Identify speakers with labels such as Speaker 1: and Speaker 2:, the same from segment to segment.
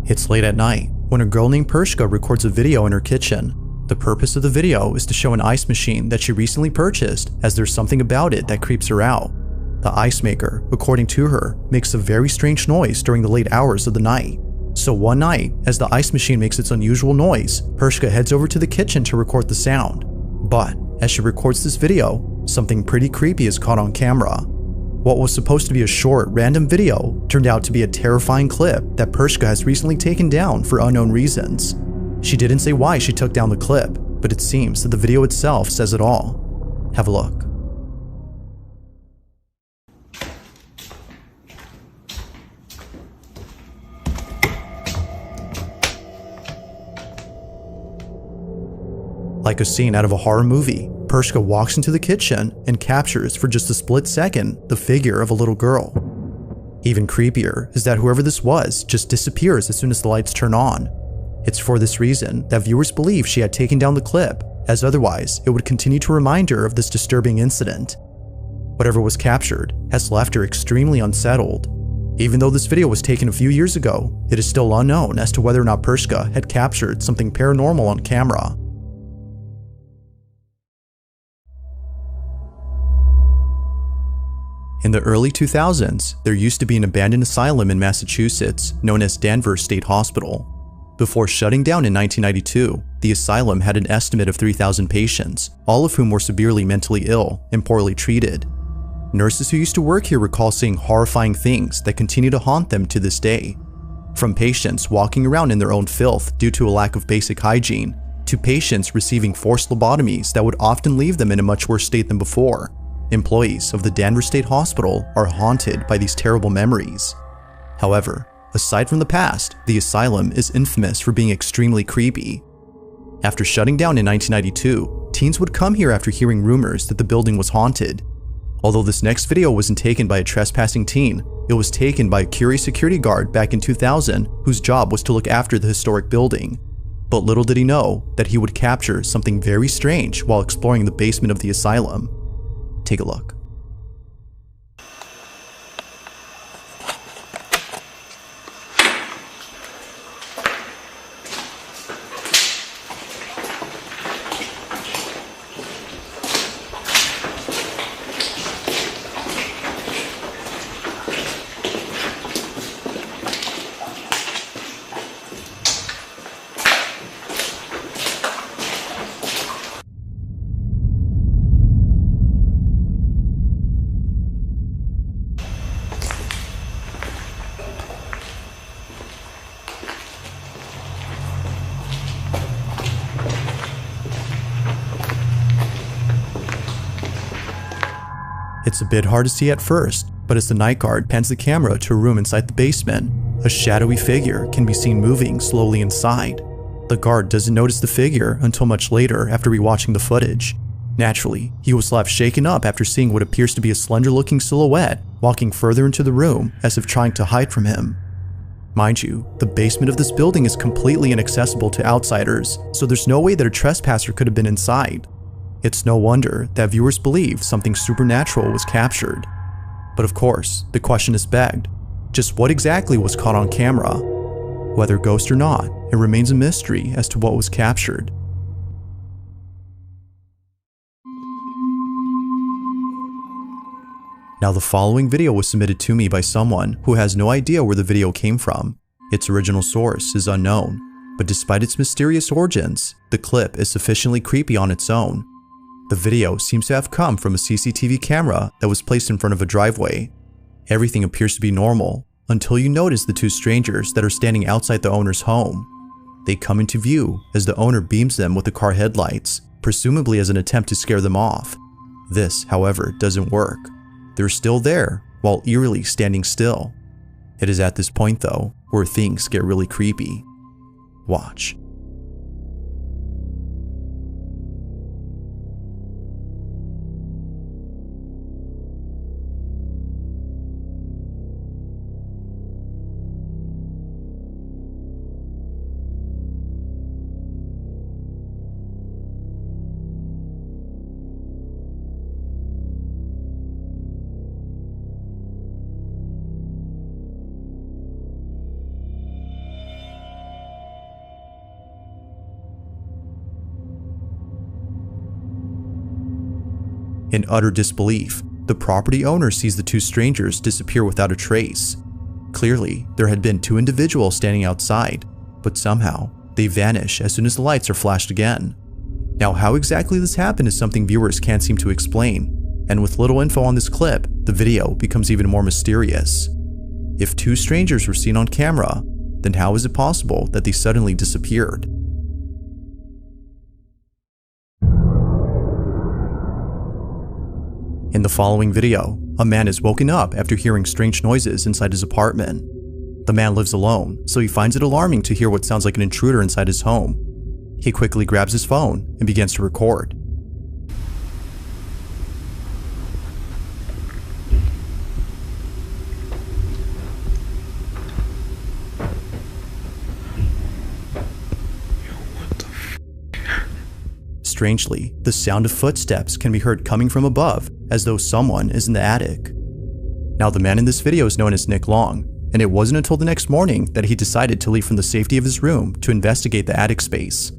Speaker 1: It's late at night when a girl named Pershka records a video in her kitchen. The purpose of the video is to show an ice machine that she recently purchased, as there's something about it that creeps her out. The ice maker, according to her, makes a very strange noise during the late hours of the night. So one night, as the ice machine makes its unusual noise, Pershka heads over to the kitchen to record the sound. But as she records this video, something pretty creepy is caught on camera. What was supposed to be a short, random video turned out to be a terrifying clip that Pershka has recently taken down for unknown reasons. She didn't say why she took down the clip, but it seems that the video itself says it all. Have a look. Like a scene out of a horror movie, Pershka walks into the kitchen and captures for just a split second the figure of a little girl. Even creepier is that whoever this was just disappears as soon as the lights turn on. It's for this reason that viewers believe she had taken down the clip, as otherwise it would continue to remind her of this disturbing incident. Whatever was captured has left her extremely unsettled. Even though this video was taken a few years ago, it is still unknown as to whether or not Pershka had captured something paranormal on camera. In the early 2000s, there used to be an abandoned asylum in Massachusetts known as Danvers State Hospital. Before shutting down in 1992, the asylum had an estimate of 3,000 patients, all of whom were severely mentally ill and poorly treated. Nurses who used to work here recall seeing horrifying things that continue to haunt them to this day. From patients walking around in their own filth due to a lack of basic hygiene, to patients receiving forced lobotomies that would often leave them in a much worse state than before, employees of the Danvers State Hospital are haunted by these terrible memories. However, aside from the past, the asylum is infamous for being extremely creepy. After shutting down in 1992, teens would come here after hearing rumors that the building was haunted. Although this next video wasn't taken by a trespassing teen, it was taken by a curious security guard back in 2000 whose job was to look after the historic building. But little did he know that he would capture something very strange while exploring the basement of the asylum. Take a look. It's a bit hard to see at first, but as the night guard pans the camera to a room inside the basement, a shadowy figure can be seen moving slowly inside. The guard doesn't notice the figure until much later after rewatching the footage. Naturally, he was left shaken up after seeing what appears to be a slender-looking silhouette walking further into the room as if trying to hide from him. Mind you, the basement of this building is completely inaccessible to outsiders, so there's no way that a trespasser could have been inside. It's no wonder that viewers believe something supernatural was captured. But of course, the question is begged, just what exactly was caught on camera? Whether ghost or not, it remains a mystery as to what was captured. Now the following video was submitted to me by someone who has no idea where the video came from. Its original source is unknown, but despite its mysterious origins, the clip is sufficiently creepy on its own. The video seems to have come from a CCTV camera that was placed in front of a driveway. Everything appears to be normal until you notice the two strangers that are standing outside the owner's home. They come into view as the owner beams them with the car headlights, presumably as an attempt to scare them off. This, however, doesn't work. They're still there while eerily standing still. It is at this point, though, where things get really creepy. Watch. In utter disbelief, the property owner sees the two strangers disappear without a trace. Clearly, there had been two individuals standing outside, but somehow they vanish as soon as the lights are flashed again. Now, how exactly this happened is something viewers can't seem to explain, and with little info on this clip, the video becomes even more mysterious. If two strangers were seen on camera, then how is it possible that they suddenly disappeared? In the following video, a man is woken up after hearing strange noises inside his apartment. The man lives alone, so he finds it alarming to hear what sounds like an intruder inside his home. He quickly grabs his phone and begins to record. Strangely, the sound of footsteps can be heard coming from above, as though someone is in the attic. Now, the man in this video is known as Nick Long, and it wasn't until the next morning that he decided to leave from the safety of his room to investigate the attic space.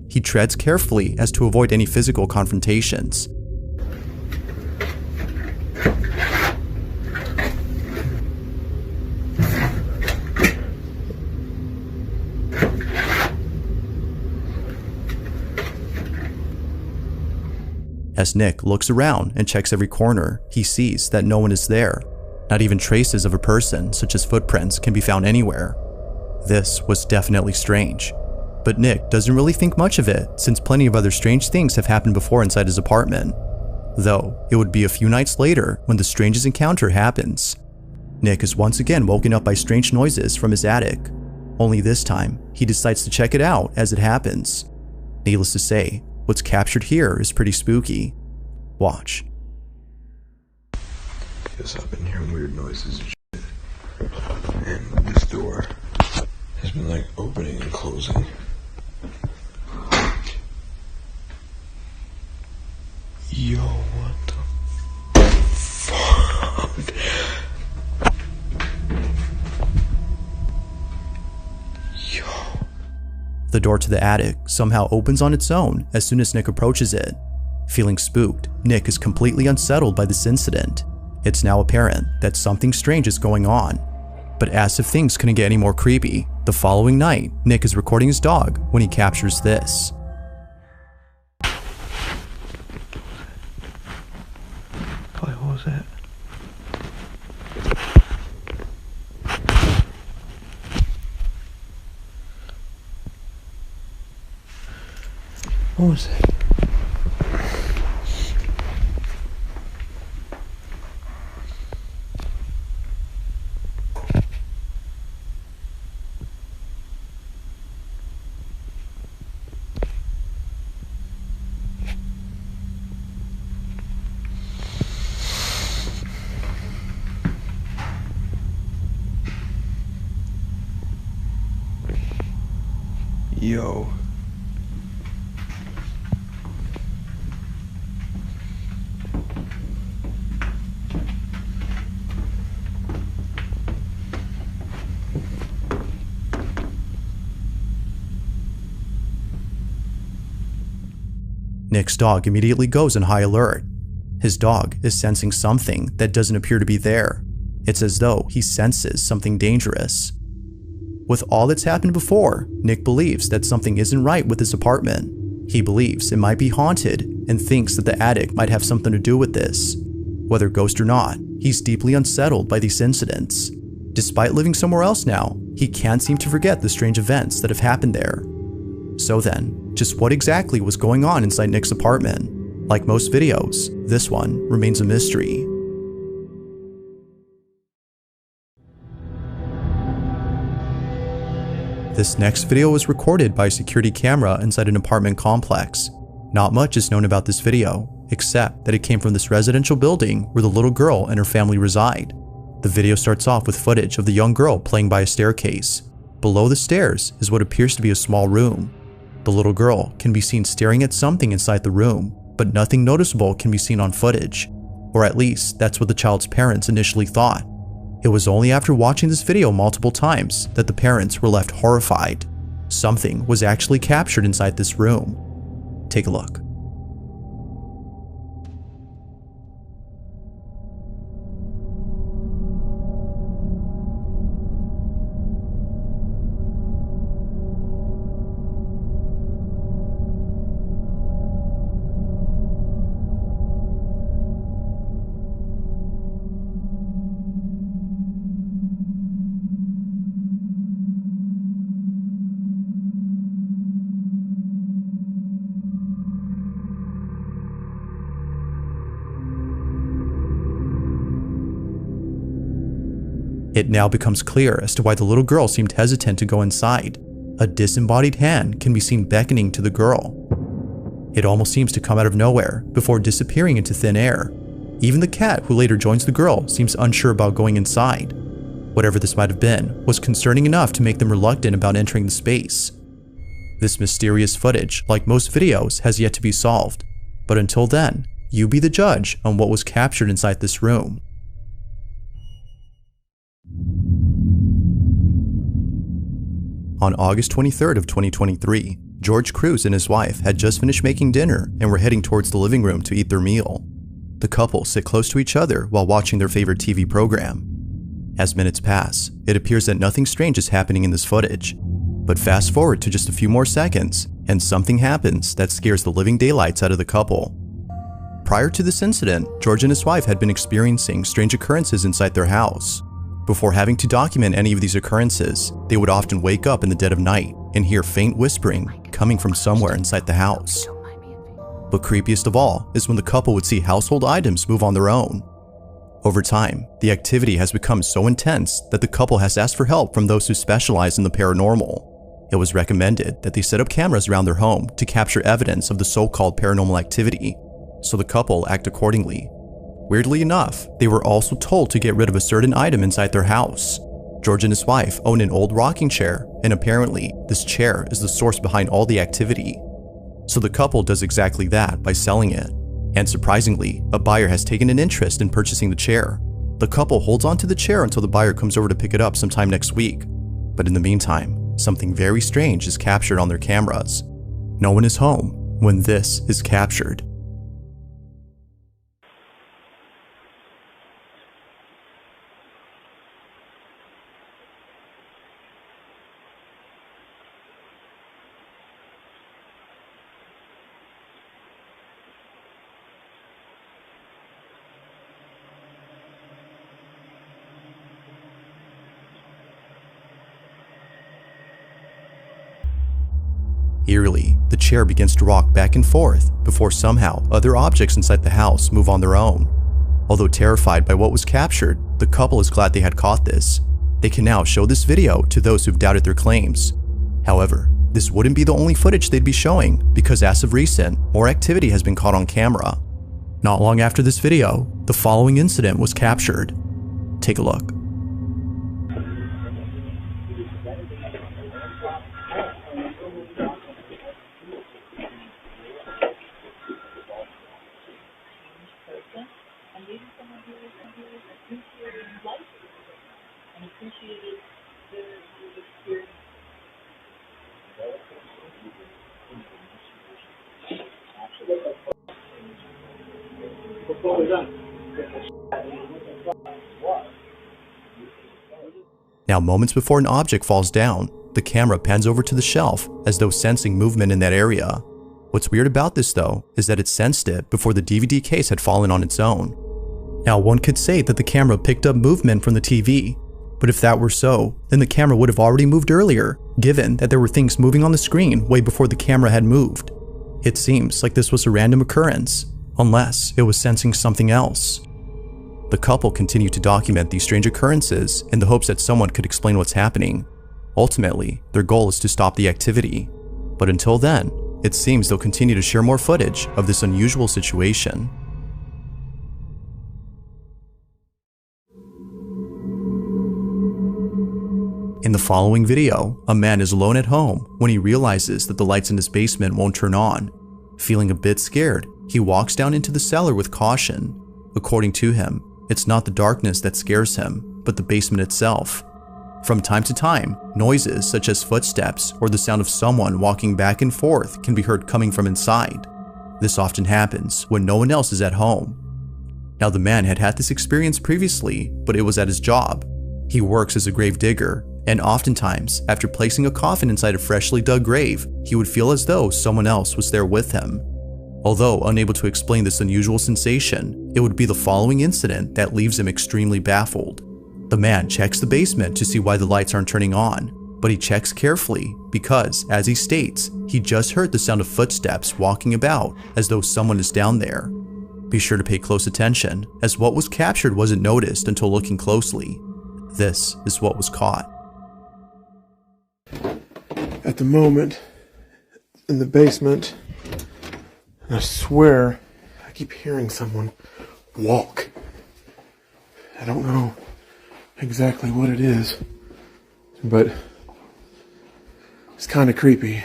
Speaker 1: He treads carefully as to avoid any physical confrontations. As Nick looks around and checks every corner, he sees that no one is there. Not even traces of a person, such as footprints, can be found anywhere. This was definitely strange. But Nick doesn't really think much of it, since plenty of other strange things have happened before inside his apartment. Though, it would be a few nights later when the strangest encounter happens. Nick is once again woken up by strange noises from his attic. Only this time, he decides to check it out as it happens. Needless to say, what's captured here is pretty spooky. Watch.
Speaker 2: Yes, I've been hearing weird noises and shit. And this door has been like opening and closing. Yo, what the fuck? Yo.
Speaker 1: The door to the attic somehow opens on its own as soon as Nick approaches it. Feeling spooked, Nick is completely unsettled by this incident. It's now apparent that something strange is going on. But as if things couldn't get any more creepy, the following night, Nick is recording his dog when he captures this.
Speaker 2: What was that? What was that? Yo.
Speaker 1: Nick's dog immediately goes on high alert. His dog is sensing something that doesn't appear to be there. It's as though he senses something dangerous. With all that's happened before, Nick believes that something isn't right with his apartment. He believes it might be haunted and thinks that the attic might have something to do with this. Whether ghost or not, he's deeply unsettled by these incidents. Despite living somewhere else now, he can't seem to forget the strange events that have happened there. So then, just what exactly was going on inside Nick's apartment? Like most videos, this one remains a mystery. This next video was recorded by a security camera inside an apartment complex. Not much is known about this video, except that it came from this residential building where the little girl and her family reside. The video starts off with footage of the young girl playing by a staircase. Below the stairs is what appears to be a small room. The little girl can be seen staring at something inside the room, but nothing noticeable can be seen on footage. Or at least, that's what the child's parents initially thought. It was only after watching this video multiple times that the parents were left horrified. Something was actually captured inside this room. Take a look. It now becomes clear as to why the little girl seemed hesitant to go inside. A disembodied hand can be seen beckoning to the girl. It almost seems to come out of nowhere before disappearing into thin air. Even the cat who later joins the girl seems unsure about going inside. Whatever this might have been was concerning enough to make them reluctant about entering the space. This mysterious footage, like most videos, has yet to be solved. But until then, you be the judge on what was captured inside this room. On August 23rd of 2023, George Cruz and his wife had just finished making dinner and were heading towards the living room to eat their meal. The couple sit close to each other while watching their favorite TV program. As minutes pass, it appears that nothing strange is happening in this footage. But fast forward to just a few more seconds, and something happens that scares the living daylights out of the couple. Prior to this incident, George and his wife had been experiencing strange occurrences inside their house. Before having to document any of these occurrences, they would often wake up in the dead of night and hear faint whispering coming from somewhere inside the house. But creepiest of all is when the couple would see household items move on their own. Over time, the activity has become so intense that the couple has asked for help from those who specialize in the paranormal. It was recommended that they set up cameras around their home to capture evidence of the so-called paranormal activity, so the couple act accordingly. Weirdly enough, they were also told to get rid of a certain item inside their house. George and his wife own an old rocking chair, and apparently, this chair is the source behind all the activity. So the couple does exactly that by selling it. And surprisingly, a buyer has taken an interest in purchasing the chair. The couple holds onto the chair until the buyer comes over to pick it up sometime next week. But in the meantime, something very strange is captured on their cameras. No one is home when this is captured. Eerily, the chair begins to rock back and forth before somehow other objects inside the house move on their own. Although terrified by what was captured, the couple is glad they had caught this. They can now show this video to those who've doubted their claims. However, this wouldn't be the only footage they'd be showing, because as of recent, more activity has been caught on camera. Not long after this video, the following incident was captured. Take a look. Now, moments before an object falls down, the camera pans over to the shelf as though sensing movement in that area. What's weird about this though is that it sensed it before the DVD case had fallen on its own. Now, one could say that the camera picked up movement from the TV, but if that were so, then the camera would have already moved earlier, given that there were things moving on the screen way before the camera had moved. It seems like this was a random occurrence, unless it was sensing something else. The couple continued to document these strange occurrences in the hopes that someone could explain what's happening. Ultimately, their goal is to stop the activity. But until then, it seems they'll continue to share more footage of this unusual situation. In the following video, a man is alone at home when he realizes that the lights in his basement won't turn on. Feeling a bit scared, he walks down into the cellar with caution. According to him, it's not the darkness that scares him, but the basement itself. From time to time, noises such as footsteps or the sound of someone walking back and forth can be heard coming from inside. This often happens when no one else is at home. Now, the man had had this experience previously, but it was at his job. He works as a grave digger, and oftentimes, after placing a coffin inside a freshly dug grave, he would feel as though someone else was there with him. Although unable to explain this unusual sensation, it would be the following incident that leaves him extremely baffled. The man checks the basement to see why the lights aren't turning on, but he checks carefully because, as he states, he just heard the sound of footsteps walking about as though someone is down there. Be sure to pay close attention, as what was captured wasn't noticed until looking closely. This is what was caught.
Speaker 3: At the moment, in the basement, and I swear I keep hearing someone walk. I don't know exactly what it is, but it's kind of creepy.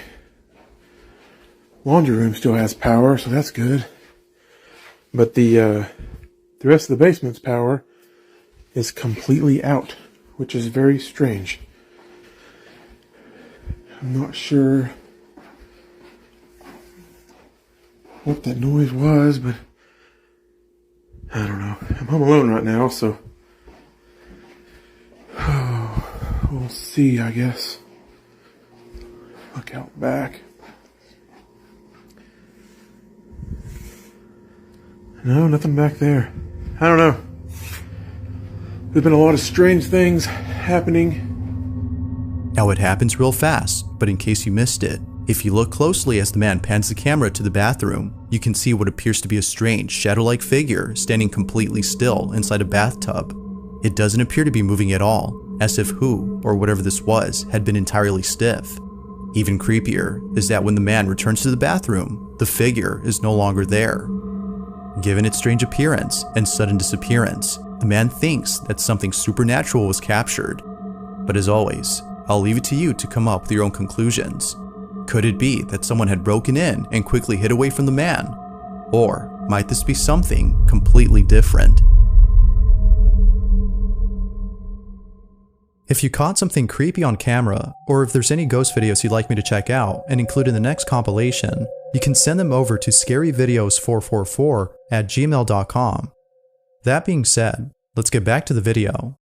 Speaker 3: Laundry room still has power, so that's good. But the rest of the basement's power is completely out, which is very strange. I'm not sure what that noise was, but I don't know. I'm home alone right now, so we'll see, I guess. Look out back. No, nothing back there. I don't know. There's been a lot of strange things happening.
Speaker 1: Now it happens real fast, but in case you missed it, if you look closely as the man pans the camera to the bathroom, you can see what appears to be a strange shadow-like figure standing completely still inside a bathtub. It doesn't appear to be moving at all, as if who, or whatever this was, had been entirely stiff. Even creepier is that when the man returns to the bathroom, the figure is no longer there. Given its strange appearance and sudden disappearance, the man thinks that something supernatural was captured. But as always, I'll leave it to you to come up with your own conclusions. Could it be that someone had broken in and quickly hid away from the man? Or might this be something completely different? If you caught something creepy on camera, or if there's any ghost videos you'd like me to check out and include in the next compilation, you can send them over to scaryvideos444@gmail.com. That being said, let's get back to the video.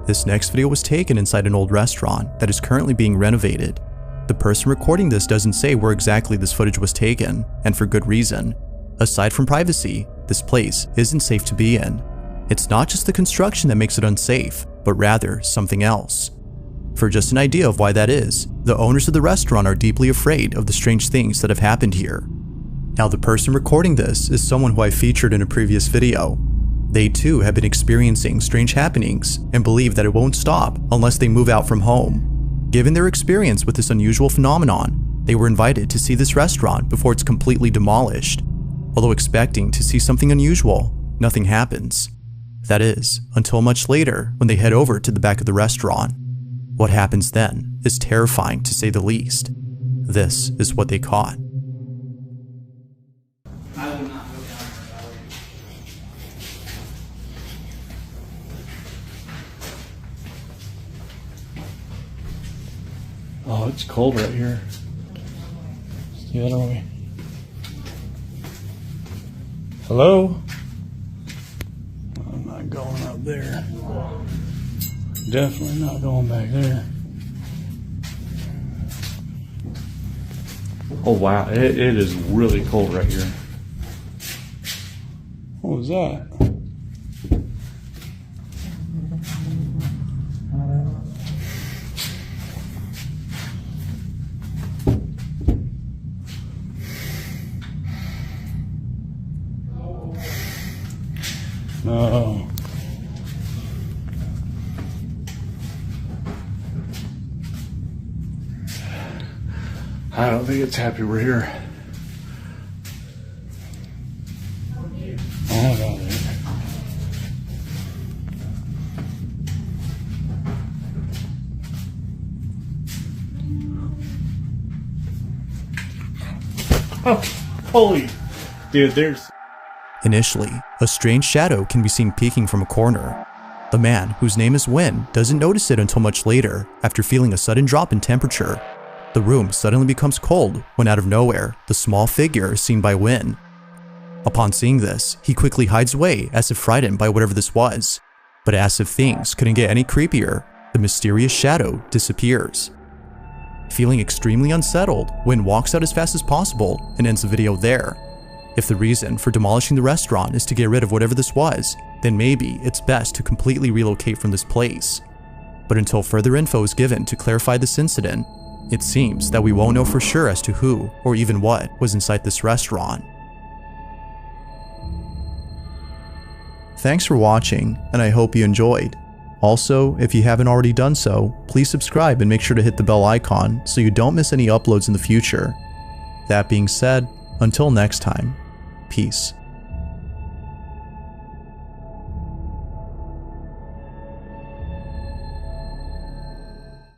Speaker 1: This next video was taken inside an old restaurant that is currently being renovated. The person recording this doesn't say where exactly this footage was taken, and for good reason. Aside from privacy, this place isn't safe to be in. It's not just the construction that makes it unsafe, but rather something else. For just an idea of why that is, the owners of the restaurant are deeply afraid of the strange things that have happened here. Now, the person recording this is someone who I featured in a previous video. They too have been experiencing strange happenings and believe that it won't stop unless they move out from home. Given their experience with this unusual phenomenon, they were invited to see this restaurant before it's completely demolished. Although expecting to see something unusual, nothing happens. That is, until much later when they head over to the back of the restaurant. What happens then is terrifying to say the least. This is what they caught.
Speaker 3: Oh, it's cold right here. It's the other way. Hello? I'm not going up there. Definitely not going back there. Oh wow, it is really cold right here. What was that? No. I don't think it's happy we're here. Oh, God. Oh, holy. Dude, there's...
Speaker 1: Initially, a strange shadow can be seen peeking from a corner. The man, whose name is Win, doesn't notice it until much later, after feeling a sudden drop in temperature. The room suddenly becomes cold when out of nowhere, the small figure is seen by Win. Upon seeing this, he quickly hides away as if frightened by whatever this was. But as if things couldn't get any creepier, the mysterious shadow disappears. Feeling extremely unsettled, Win walks out as fast as possible and ends the video there. If the reason for demolishing the restaurant is to get rid of whatever this was, then maybe it's best to completely relocate from this place. But until further info is given to clarify this incident, it seems that we won't know for sure as to who or even what was inside this restaurant. Thanks for watching, and I hope you enjoyed. Also, if you haven't already done so, please subscribe and make sure to hit the bell icon so you don't miss any uploads in the future. That being said, until next time, peace.